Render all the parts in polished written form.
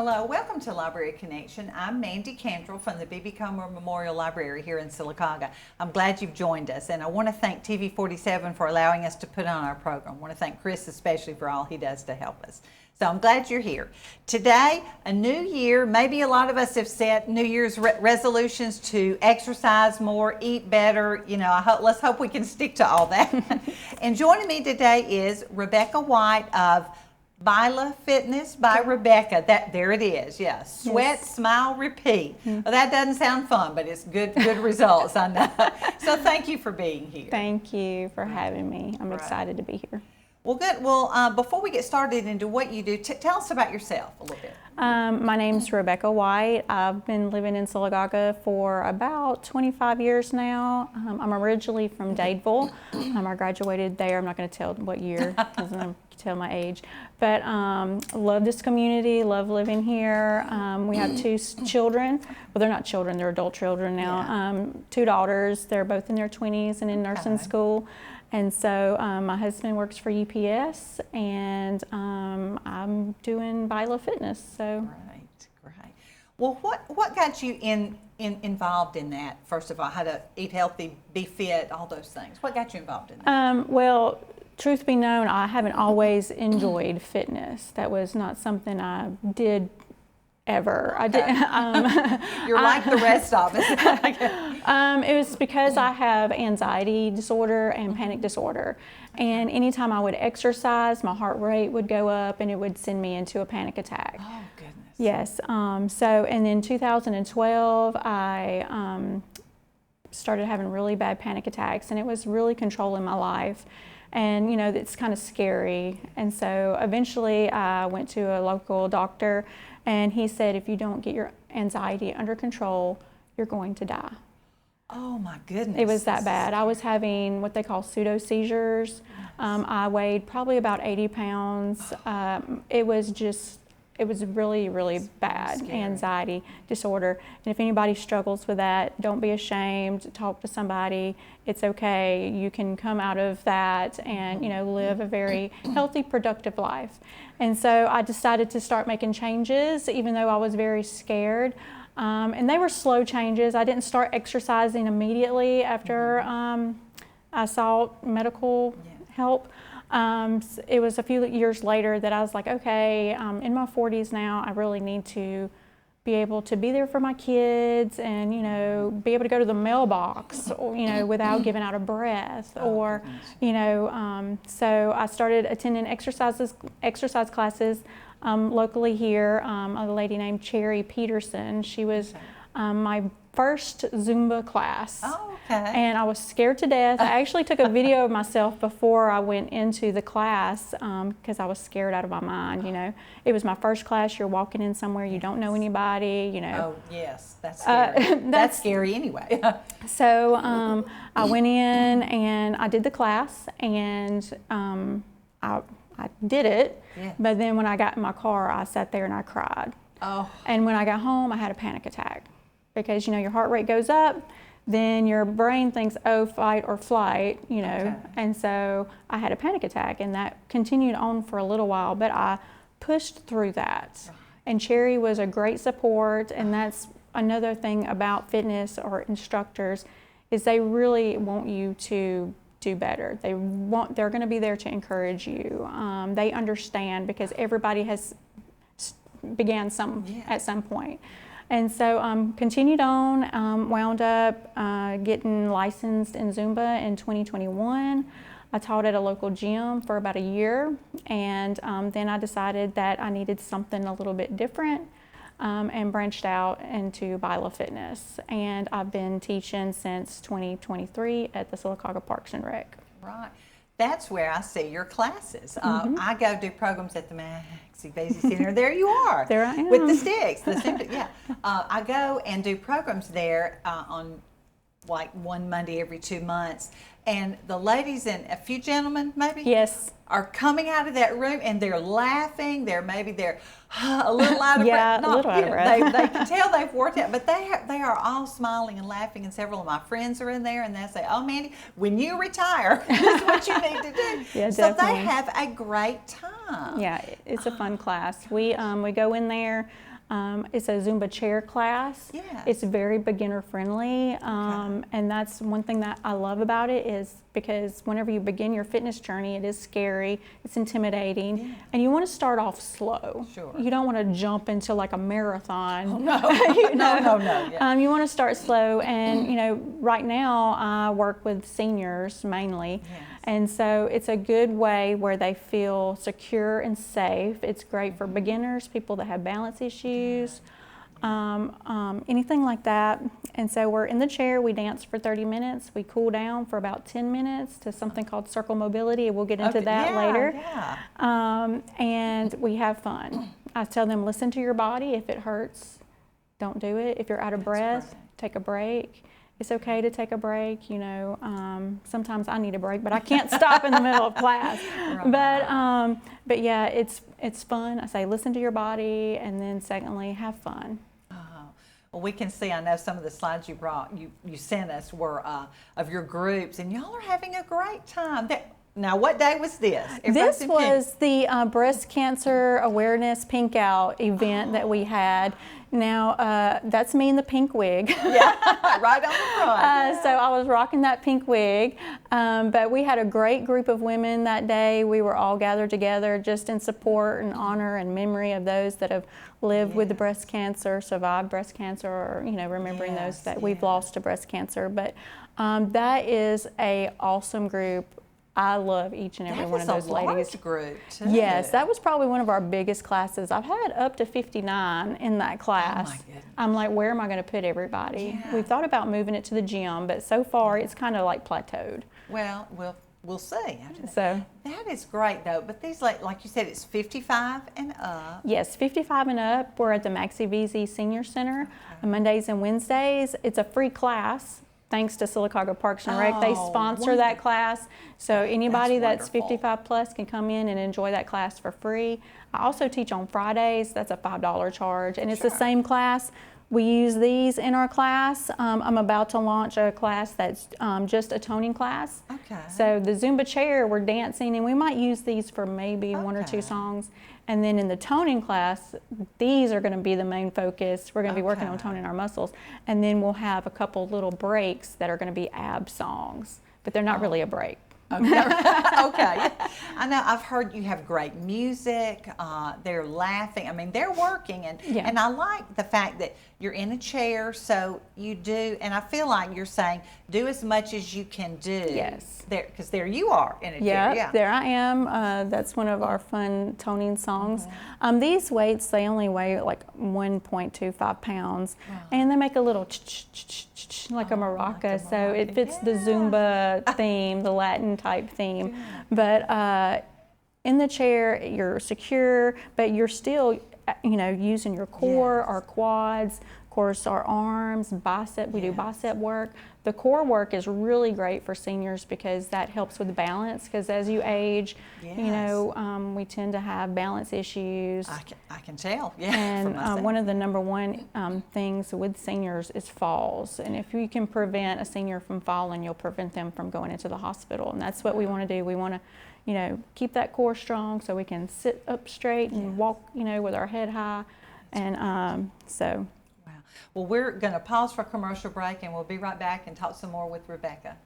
Hello, welcome to Library Connection. I'm Mandy Cantrell from the B.B. Comer Memorial Library here in Sylacauga. I'm glad you've joined us, and I want to thank TV47 for allowing us to put on our program. I want to thank Chris especially for all he does to help us. So I'm glad you're here. Today, a new year, maybe a lot of us have set New Year's resolutions to exercise more, eat better. You know, let's hope we can stick to all that. And joining me today is Rebecca White of Baila Fitness by Rebecca. There it is. Yeah. Sweat, yes. Smile, repeat. Well, that doesn't sound fun, but it's good results, I know. So thank you for being here. Thank you for having me. I'm excited to be here. Well, good. Well, before we get started into what you do, tell us about yourself a little bit. My name's Rebecca White. I've been living in Sylacauga for about 25 years now. I'm originally from Dadeville. I graduated there. I'm not going to tell what year because I'm going to tell my age. But love this community, love living here. We have two children. Well, they're not children, they're adult children now. Yeah. Two daughters. They're both in their 20s and in nursing school. And so my husband works for UPS, and I'm doing Baila Fitness. So great. Well, what got you involved in that? First of all, how to eat healthy, be fit, all those things. What got you involved in that? Well, truth be known, I haven't always enjoyed fitness. That was not something I did ever. I did. You're like the rest of us. It was because I have anxiety disorder and panic disorder, and anytime I would exercise, my heart rate would go up, and it would send me into a panic attack. Oh goodness. Yes. So, and in 2012, I started having really bad panic attacks, and it was really controlling my life. And, you know, it's kind of scary. And so eventually I went to a local doctor, and he said, if you don't get your anxiety under control, you're going to die. Oh my goodness. It was that bad. I was having what they call pseudo seizures. I weighed probably about 80 pounds. It was really, really bad anxiety disorder. And if anybody struggles with that, don't be ashamed to talk to somebody. It's okay. You can come out of that and, you know, live a very healthy, productive life. And so I decided to start making changes, even though I was very scared. And they were slow changes. I didn't start exercising immediately after I sought medical help. It was a few years later that I was like, okay, in my 40s now, I really need to be able to be there for my kids and, you know, be able to go to the mailbox, or, you know, without giving out a breath, or, you know, so I started attending exercise classes locally here. A lady named Cherry Peterson. She was my first Zumba class. Oh, okay. And I was scared to death. I actually took a video of myself before I went into the class because I was scared out of my mind, you know. It was my first class. You're walking in somewhere you don't know anybody, you know. Oh, yes, that's scary. That's scary anyway. So I went in and I did the class, and I did it. Yes. But then when I got in my car, I sat there and I cried. Oh. And when I got home, I had a panic attack. Because, you know, your heart rate goes up, then your brain thinks, oh, fight or flight, you know. Okay. And so I had a panic attack, and that continued on for a little while, but I pushed through that. Right. And Cherry was a great support, and that's another thing about fitness or instructors, is they really want you to do better. They're going to be there to encourage you. They understand, because everybody has began at some point. And so continued on, wound up getting licensed in Zumba in 2021. I taught at a local gym for about a year, and then I decided that I needed something a little bit different, and branched out into Baila Fitness. And I've been teaching since 2023 at the Sylacauga Parks and Rec. Right. That's where I see your classes. I go do programs at the Maxie Basie Center. There you are. There I am. With the sticks. I go and do programs there on like one Monday every 2 months. And the ladies and a few gentlemen maybe are coming out of that room, and they're laughing. They're a little out of breath. A little out of breath. They can tell they've worked out, but they are all smiling and laughing. And several of my friends are in there, and they say, "Oh, Mandy, when you retire, this is what you need to do." Yeah, so definitely. they have a great time. Yeah, it's a fun class. We go in there. It's a Zumba chair class. Yes. It's very beginner friendly, and that's one thing that I love about it is because whenever you begin your fitness journey, it is scary, it's intimidating, and you want to start off slow. Sure. You don't want to jump into like a marathon. Oh, no. No. Yeah. You want to start slow, and right now I work with seniors mainly, Yes. and so it's a good way where they feel secure and safe. It's great for beginners, people that have balance issues, anything like that. And so we're in the chair, we dance for 30 minutes, we cool down for about 10 minutes to something called circle mobility, and we'll get into that later. Yeah. And we have fun. I tell them, listen to your body. If it hurts, don't do it. If you're out of breath, take a break. It's okay to take a break, sometimes I need a break, but I can't stop in the middle of class. Right. But yeah, it's fun. I say, listen to your body, and then secondly, have fun. Well, we can see, I know some of the slides you sent us were of your groups, and y'all are having a great time. Now, what day was this? This was the Breast Cancer Awareness Pink Out event that we had. Now, that's me in the pink wig. Yeah, right on the front. So I was rocking that pink wig, but we had a great group of women that day. We were all gathered together just in support and honor and memory of those that have lived with the breast cancer, survived breast cancer, or remembering those that we've lost to breast cancer. But that is a awesome group. I love each and every one of those ladies. That was a large group, too. Yes, that was probably one of our biggest classes. I've had up to 59 in that class. Oh, my goodness. I'm like, where am I going to put everybody? Yeah. We've thought about moving it to the gym, but so far it's kind of like plateaued. Well, we'll see. So that is great, though. But these, like you said, it's 55 and up. Yes, 55 and up. We're at the Maxie VZ Senior Center on Mondays and Wednesdays. It's a free class. Thanks to Sylacauga Parks and Rec, they sponsor that class. So anybody that's 55 plus can come in and enjoy that class for free. I also teach on Fridays. That's a $5 charge, and it's the same class. We use these in our class. I'm about to launch a class that's just a toning class. Okay. So the Zumba chair, we're dancing, and we might use these for maybe one or two songs. And then in the toning class, these are going to be the main focus. We're going to be working on toning our muscles. And then we'll have a couple little breaks that are going to be ab songs, but they're not really a break. Okay. I know, I've heard you have great music. They're laughing. I mean, they're working. And I like the fact that you're in a chair, so you do, and I feel like you're saying, do as much as you can do. Yes. Because there you are in a chair. Yeah, there I am. That's one of our fun toning songs. These weights, they only weigh like 1.25 pounds, and they make a little like a maraca, so it fits the Zumba theme, the Latin type theme. But in the chair, you're secure, but you're still using your core, our quads, of course, our arms, bicep. We do bicep work. The core work is really great for seniors because that helps with balance. Because as you age, we tend to have balance issues. I can tell. Yeah. And one of the number one things with seniors is falls. And if you can prevent a senior from falling, you'll prevent them from going into the hospital. And that's what we want to do. We want to keep that core strong so we can sit up straight and walk, with our head high. And so. Wow. Well, we're going to pause for a commercial break, and we'll be right back and talk some more with Rebecca.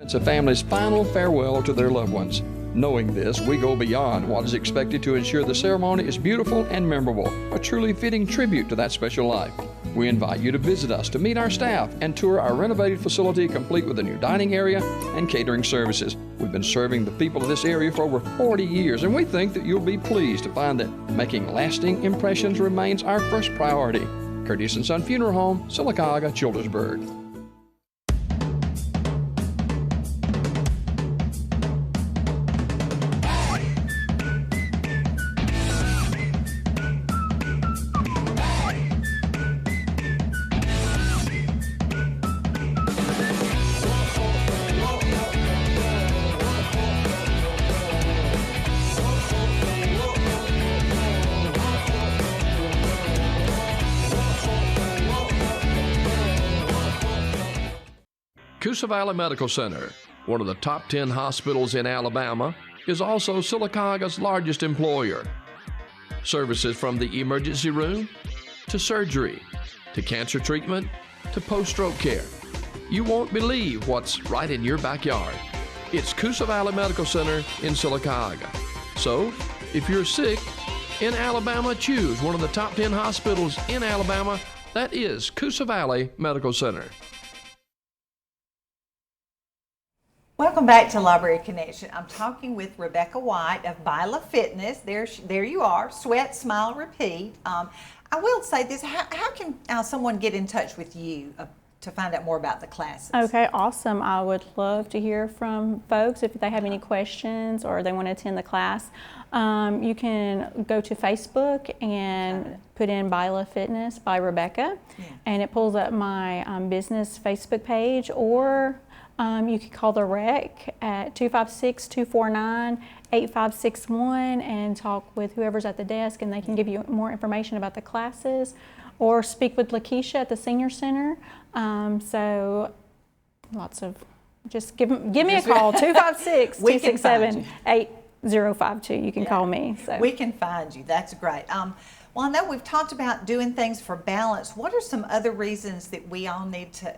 It's a family's final farewell to their loved ones. Knowing this, we go beyond what is expected to ensure the ceremony is beautiful and memorable, a truly fitting tribute to that special life. We invite you to visit us to meet our staff and tour our renovated facility complete with a new dining area and catering services. We've been serving the people of this area for over 40 years, and we think that you'll be pleased to find that making lasting impressions remains our first priority. Curtis & Son Funeral Home, Sylacauga, Childersburg. Coosa Valley Medical Center, one of the top 10 hospitals in Alabama, is also Silicaga's largest employer. Services from the emergency room to surgery to cancer treatment to post-stroke care. You won't believe what's right in your backyard. It's Coosa Valley Medical Center in Silicaga. So, if you're sick in Alabama, choose one of the top 10 hospitals in Alabama. That is Coosa Valley Medical Center. Welcome back to Library Connection. I'm talking with Rebecca White of Baila Fitness. There you are, sweat, smile, repeat. I will say this, how can someone get in touch with you to find out more about the classes? Okay, awesome. I would love to hear from folks if they have any questions or they want to attend the class. You can go to Facebook and put in Baila Fitness by Rebecca, and it pulls up my business Facebook page, or you can call the rec at 256-249-8561 and talk with whoever's at the desk, and they can give you more information about the classes, or speak with Lakeisha at the Senior Center. So lots of, just give me a call, 256-267-8052. You can call me. So. We can find you. That's great. Well, I know we've talked about doing things for balance. What are some other reasons that we all need to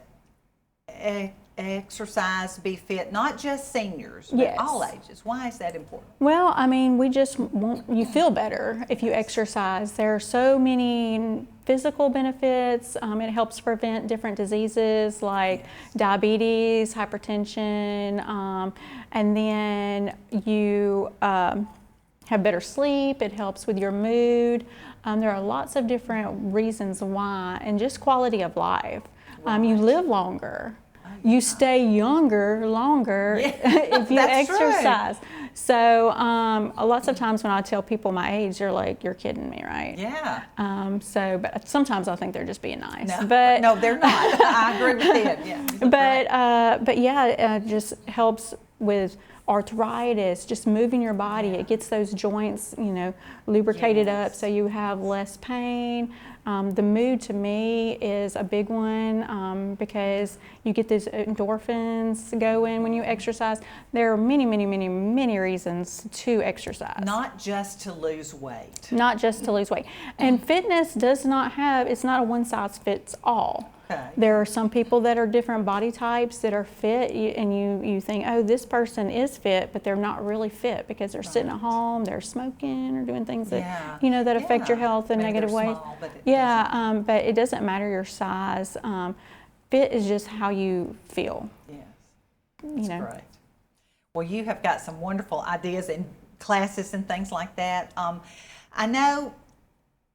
exercise, be fit, not just seniors, but all ages? Why is that important? Well, I mean, we just want you feel better if you exercise. There are so many physical benefits. It helps prevent different diseases like diabetes, hypertension, and then you have better sleep. It helps with your mood. There are lots of different reasons why, and just quality of life. You live longer. You stay younger longer if you exercise. True. So lots of times when I tell people my age, they're like, "You're kidding me, right?" Yeah. But sometimes I think they're just being nice. No, but no, they're not. I agree with them. Yeah. But yeah, it just helps with arthritis, just moving your body. It gets those joints, lubricated up, so you have less pain. The mood, to me, is a big one because you get these endorphins going when you exercise. There are many, many, many, many reasons to exercise. Not just to lose weight. Not just to lose weight. And fitness does not have, it's not a one size fits all. Okay. There are some people that are different body types that are fit, and you think, oh, this person is fit, but they're not really fit because they're sitting at home, they're smoking or doing things that that affect your health in negative ways. Small, but but it doesn't matter your size. Fit is just how you feel. Yes, that's great. Well, you have got some wonderful ideas and classes and things like that. I know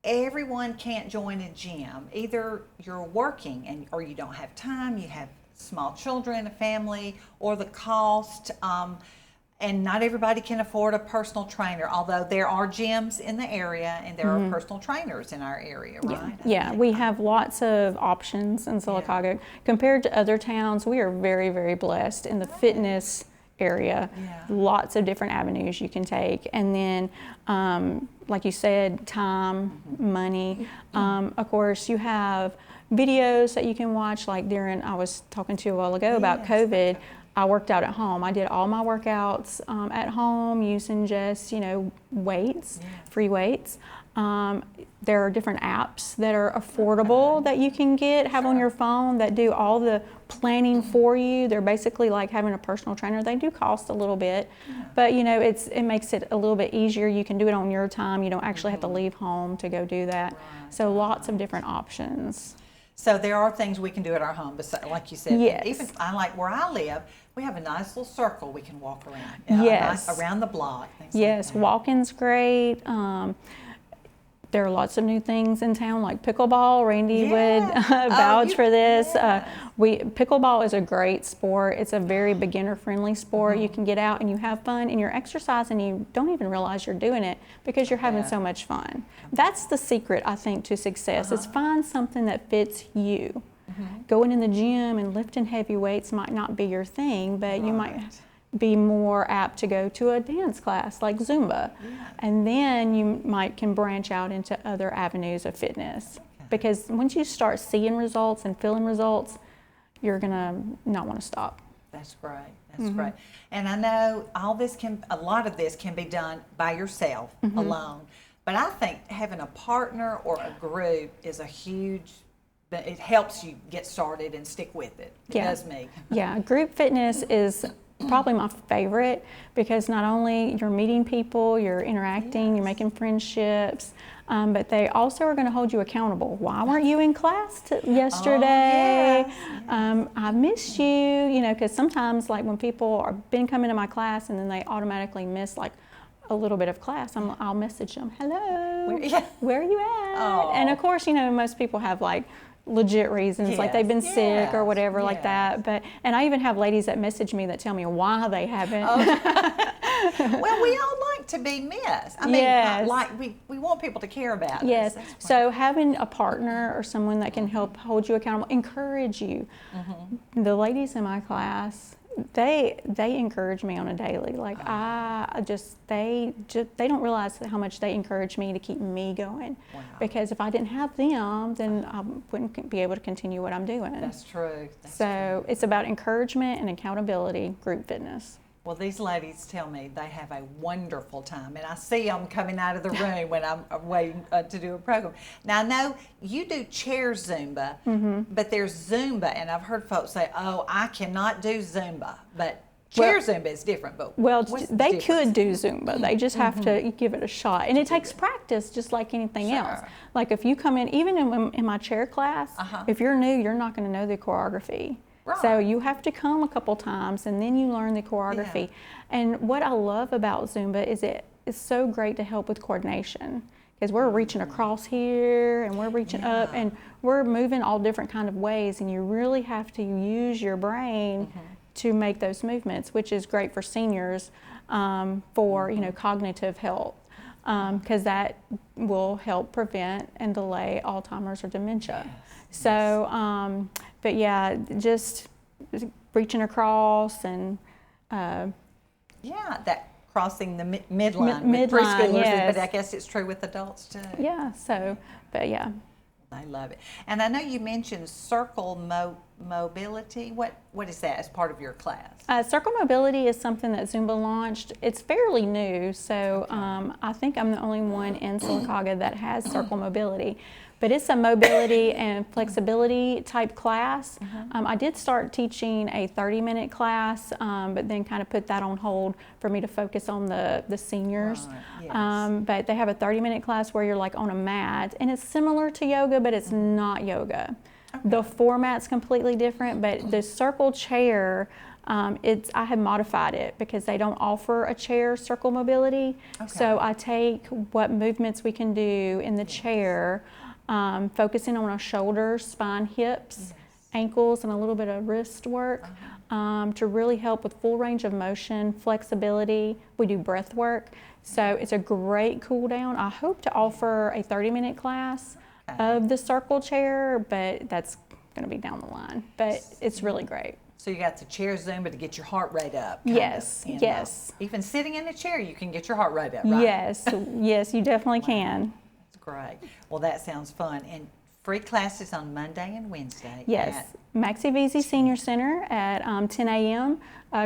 everyone can't join a gym. Either you're working or you don't have time, you have small children, a family, or the cost, and not everybody can afford a personal trainer, although there are gyms in the area and there are personal trainers in our area, right? Yeah, we have lots of options in Silicaga. Compared to other towns, we are very, very blessed in the fitness area. Lots of different avenues you can take, and then like you said, time, money. Of course, you have videos that you can watch, like I was talking to you a while ago about COVID. I worked out at home. I did all my workouts at home using just weights, free weights. There are different apps that are affordable that you can have on your phone that do all the planning for you. They're basically like having a personal trainer. They do cost a little bit, but it makes it a little bit easier. You can do it on your time. You don't actually have to leave home to go do that. So lots of different options. So there are things we can do at our home, like you said. Yes. Even I like where I live, we have a nice little circle we can walk around. Yes. Around the block. Yes, walking's great. There are lots of new things in town, like pickleball. Randy would vouch for this. Pickleball is a great sport. It's a very beginner-friendly sport. You can get out and you have fun, and you're exercising, and you don't even realize you're doing it because you're having so much fun. That's the secret, I think, to success, is find something that fits you. Going in the gym and lifting heavy weights might not be your thing, but you might be more apt to go to a dance class like Zumba. And then you can branch out into other avenues of fitness. Because once you start seeing results and feeling results, you're gonna not want to stop. That's great. That's great. And I know a lot of this can be done by yourself alone. But I think having a partner or a group is it helps you get started and stick with it. It does me. Yeah, group fitness is probably my favorite because not only you're meeting people, you're interacting, you're making friendships, but they also are going to hold you accountable. Why weren't you in class yesterday? I miss you, you know, because sometimes like when people have been coming to my class and then they automatically miss like a little bit of class, I'll message them, hello, where are you at? And of course, you know, most people have like legit reasons, like they've been sick or whatever like that. And I even have ladies that message me that tell me why they haven't. Well, we all like to be missed. I mean, like we want people to care about us. So having a partner or someone that can help hold you accountable, encourage you. The ladies in my class, they encourage me on a daily. Like they don't realize how much they encourage me to keep me going. Because if I didn't have them, then I wouldn't be able to continue what I'm doing. That's true. So it's about encouragement and accountability, group fitness. Well, these ladies tell me they have a wonderful time, and I see them coming out of the room when I'm waiting to do a program. Now, I know you do chair Zumba, but there's Zumba, and I've heard folks say, oh, I cannot do Zumba, but chair Zumba is different. But they could do Zumba. They just have to give it a shot, and it takes practice just like anything else. Like if you come in, even in my chair class, if you're new, you're not going to know the choreography. So you have to come a couple times and then you learn the choreography. And what I love about Zumba is it is so great to help with coordination because we're reaching across here and we're reaching up and we're moving all different kind of ways, and you really have to use your brain to make those movements, which is great for seniors for you know, cognitive health. Because that will help prevent and delay Alzheimer's or dementia. So, but yeah, just reaching across and that crossing the midline with preschoolers, but I guess it's true with adults too. Yeah. So, but yeah. I love it. And I know you mentioned circle mobility. What is that as part of your class? Circle mobility is something that Zumba launched. It's fairly new, so I think I'm the only one in Sylacauga that has circle mobility. But it's a mobility and flexibility type class. I did start teaching a 30-minute class, but then kind of put that on hold for me to focus on the seniors. But they have a 30-minute class where you're like on a mat, and it's similar to yoga, but it's not yoga. The format's completely different, but the circle chair, I have modified it because they don't offer a chair circle mobility. So I take what movements we can do in the chair, focusing on our shoulders, spine, hips, ankles, and a little bit of wrist work to really help with full range of motion, flexibility. We do breath work. So it's a great cool down. I hope to offer a 30-minute class of the circle chair, but that's going to be down the line. But it's really great. So you got the chair Zumba to get your heart rate up. Yes. Even sitting in a chair, you can get your heart rate up, right? Yes, you definitely can. That's great. Well, that sounds fun. And free classes on Monday and Wednesday. Yes, Maxie Veazey Senior Center at 10 a.m.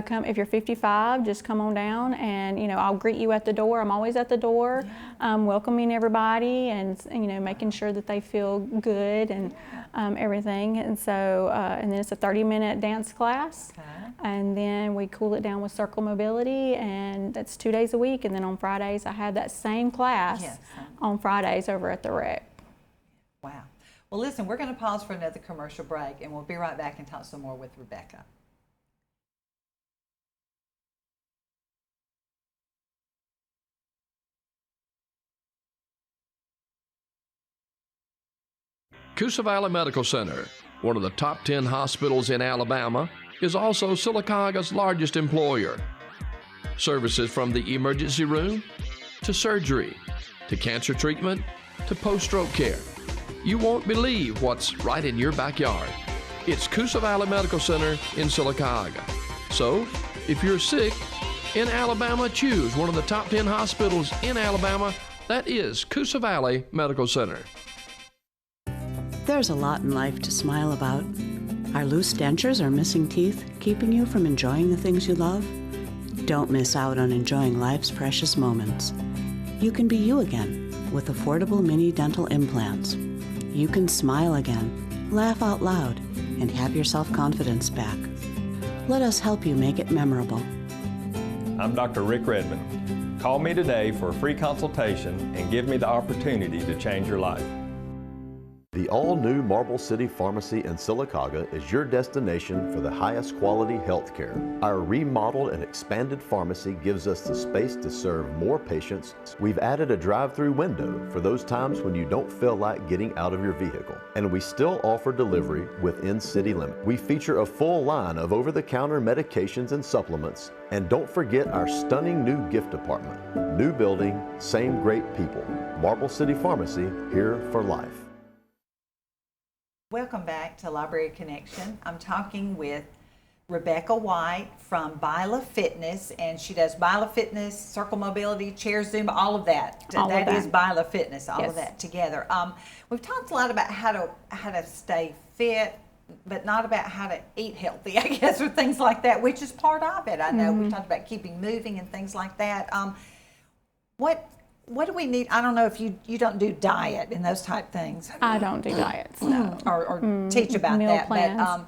Come if you're 55, just come on down, and I'll greet you at the door. I'm always at the door, welcoming everybody, and making sure that they feel good and everything. And so, and then it's a 30-minute dance class, and then we cool it down with circle mobility, and that's 2 days a week. And then on Fridays, I have that same class on Fridays over at the rec. Wow. Well, listen, we're going to pause for another commercial break, and we'll be right back and talk some more with Rebecca. Coosa Valley Medical Center, one of the top 10 hospitals in Alabama, is also Sylacauga's largest employer. Services from the emergency room to surgery to cancer treatment to post-stroke care. You won't believe what's right in your backyard. It's Coosa Valley Medical Center in Sylacauga. So, if you're sick in Alabama, choose one of the top 10 hospitals in Alabama. That is Coosa Valley Medical Center. There's a lot in life to smile about. Are loose dentures or missing teeth keeping you from enjoying the things you love? Don't miss out on enjoying life's precious moments. You can be you again with affordable mini dental implants. You can smile again, laugh out loud, and have your self-confidence back. Let us help you make it memorable. I'm Dr. Rick Redmond. Call me today for a free consultation and give me the opportunity to change your life. The all-new Marble City Pharmacy in Sylacauga is your destination for the highest quality health care. Our remodeled and expanded pharmacy gives us the space to serve more patients. We've added a drive-through window for those times when you don't feel like getting out of your vehicle. And we still offer delivery within city limits. We feature a full line of over-the-counter medications and supplements. And don't forget our stunning new gift department. New building, same great people. Marble City Pharmacy, here for life. Welcome back to Library Connection. I'm talking with Rebecca White from Baila Fitness, and she does Baila Fitness, Circle Mobility, Chair Zumba, all of that. That is Baila Fitness, all of that together. We've talked a lot about how to stay fit, but not about how to eat healthy, I guess, or things like that, which is part of it. I know we talked about keeping moving and things like that. What do we need? I don't know if you don't do diet and those type things. I don't do diets, no. or teach about meal that. plans. But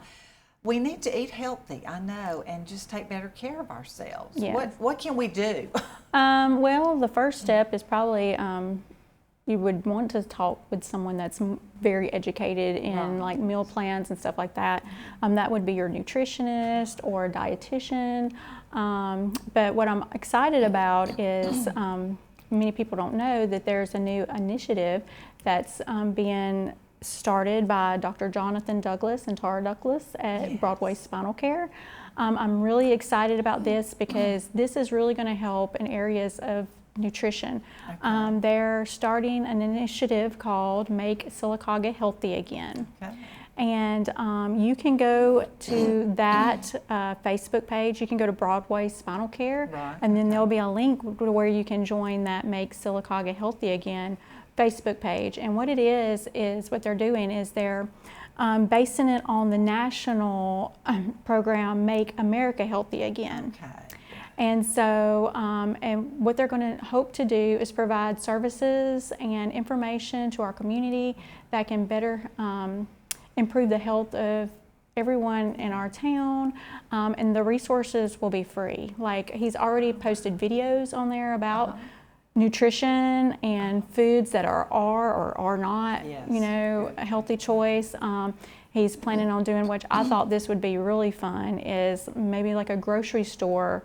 we need to eat healthy, I know, and just take better care of ourselves. Yes. What can we do? Well, the first step is probably you would want to talk with someone that's very educated in like meal plans and stuff like that. That would be your nutritionist or a dietitian. But what I'm excited about is many people don't know that there's a new initiative that's being started by Dr. Jonathan Douglas and Tara Douglas at Broadway Spinal Care. I'm really excited about this because this is really going to help in areas of nutrition. Okay. They're starting an initiative called Make Sylacauga Healthy Again. Okay. And you can go to that Facebook page. You can go to Broadway Spinal Care, and then there'll be a link where you can join that Make Sylacauga Healthy Again Facebook page. And what it is what they're doing is they're basing it on the national program Make America Healthy Again. Okay. And so, and what they're going to hope to do is provide services and information to our community that can better improve the health of everyone in our town, and the resources will be free. Like, he's already posted videos on there about nutrition and foods that are or are not, a healthy choice. He's planning on doing, which I thought this would be really fun, is maybe like a grocery store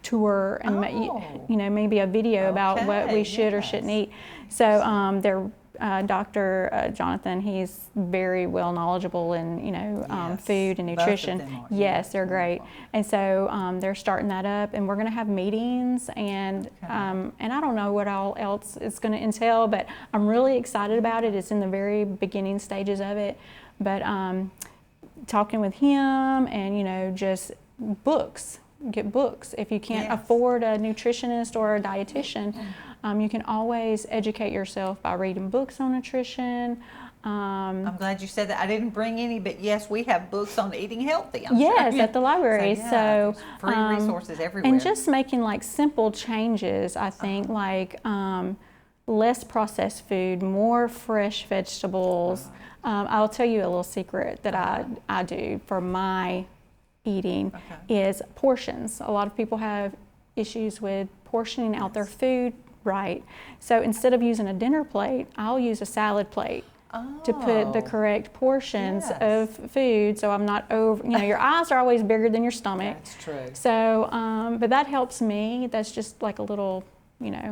tour, and maybe a video about what we should or shouldn't eat. So they're Dr. Jonathan, he's very well knowledgeable in food and nutrition. Yes, they're great. And so they're starting that up, and we're going to have meetings, and I don't know what all else it's going to entail, but I'm really excited about it. It's in the very beginning stages of it, but talking with him, and just books. Get books. If you can't afford a nutritionist or a dietitian, you can always educate yourself by reading books on nutrition. I'm glad you said that. I didn't bring any, but yes, we have books on eating healthy. Yes, at the library. So free resources everywhere. And just making like simple changes, I think, like less processed food, more fresh vegetables. I'll tell you a little secret that I do for my eating is portions. A lot of people have issues with portioning out their food right. So instead of using a dinner plate, I'll use a salad plate to put the correct portions of food, so I'm not over, your eyes are always bigger than your stomach. That's true. So, but that helps me. That's just like a little,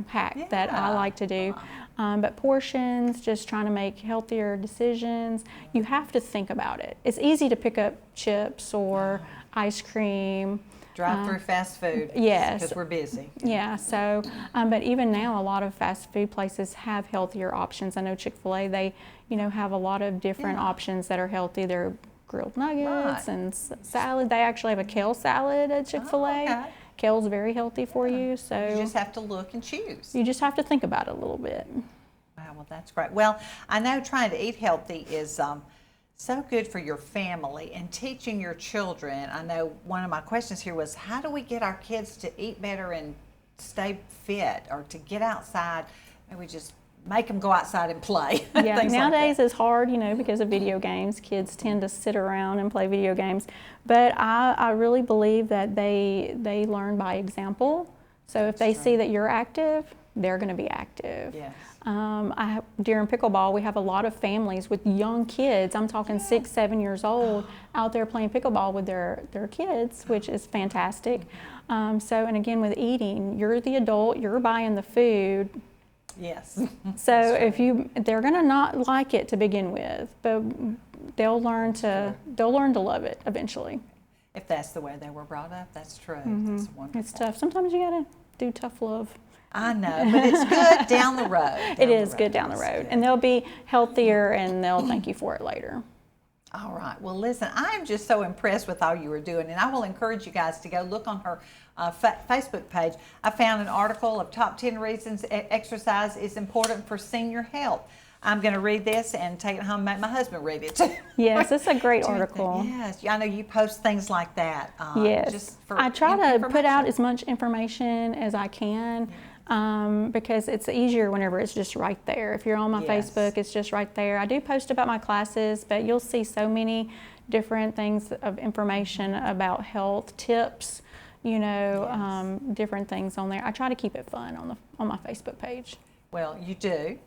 hack that I like to do. But portions, just trying to make healthier decisions. You have to think about it. It's easy to pick up chips or ice cream. Drive-through fast food. Yes. Because we're busy. Yeah, so, but even now, a lot of fast food places have healthier options. I know Chick-fil-A, they, have a lot of different options that are healthy. They're grilled nuggets and salad. They actually have a kale salad at Chick-fil-A. Kale's very healthy for you. So you just have to look and choose. You just have to think about it a little bit. Wow, well, that's great. Well, I know trying to eat healthy is So good for your family and teaching your children. I know one of my questions here was, how do we get our kids to eat better and stay fit, or to get outside? Maybe we just make them go outside and play. Yeah, Things like nowadays that. it's hard, because of video games. Kids tend to sit around and play video games. But I really believe that they learn by example. So if they see that you're active, they're going to be active. Yes. During pickleball, we have a lot of families with young kids. I'm talking 6, 7 years old out there playing pickleball with their kids, which is fantastic. And again, with eating, you're the adult, you're buying the food. Yes. So they're going to not like it to begin with, but they'll learn to love it eventually. If that's the way they were brought up, that's true. Mm-hmm. That's wonderful. It's tough. Sometimes you got to do tough love. I know, but it's good down the road. It is good down the road, and they'll be healthier, and they'll thank you for it later. All right. Well, listen, I'm just so impressed with all you were doing, and I will encourage you guys to go look on her Facebook page. I found an article of top 10 reasons exercise is important for senior health. I'm going to read this and take it home and make my husband read it too. Yes, it's a great article. Yes, I know you post things like that. Yes, just for I try to put out information. as much information as I can. Because it's easier whenever it's just right there. If you're on my Yes. Facebook, it's just right there. I do post about my classes, but you'll see so many different things of information about health tips, different things on there. I try to keep it fun on my Facebook page. Well, you do.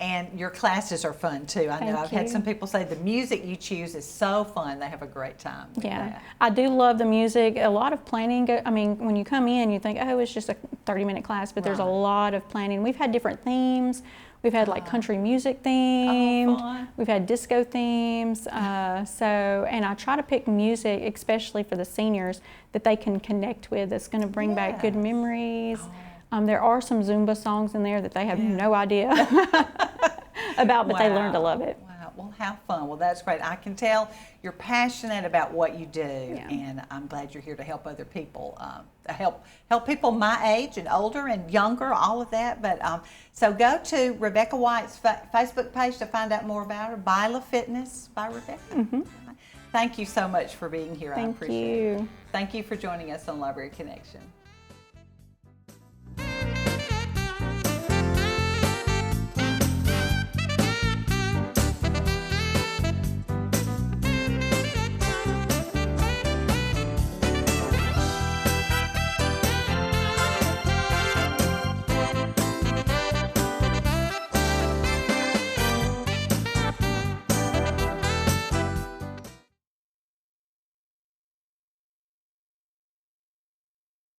And your classes are fun too. I know Thank I've had you. some people say the music you choose is so fun. They have a great time with Yeah, that. I do love the music. A lot of planning. When you come in, you think, oh, it's just a 30-minute class, but there's a Right. lot of planning. We've had different themes. We've had like country music themed. fun. We've had disco themes. And I try to pick music, especially for the seniors, that they can connect with. That's going to bring back good Yes. memories. There are some Zumba songs in there that they have Yeah. no idea about, but they learn to Wow. love it. Wow. Well, have fun. Well, that's great. I can tell you're passionate about what you do, and I'm glad you're here to help other people, help people my age and older and younger, all of that. But so go to Rebecca White's Facebook page to find out more about her. Baila Fitness by Rebecca. Mm-hmm. Thank you so much for being here. I Thank appreciate it. you. Thank you for joining us on Library Connection.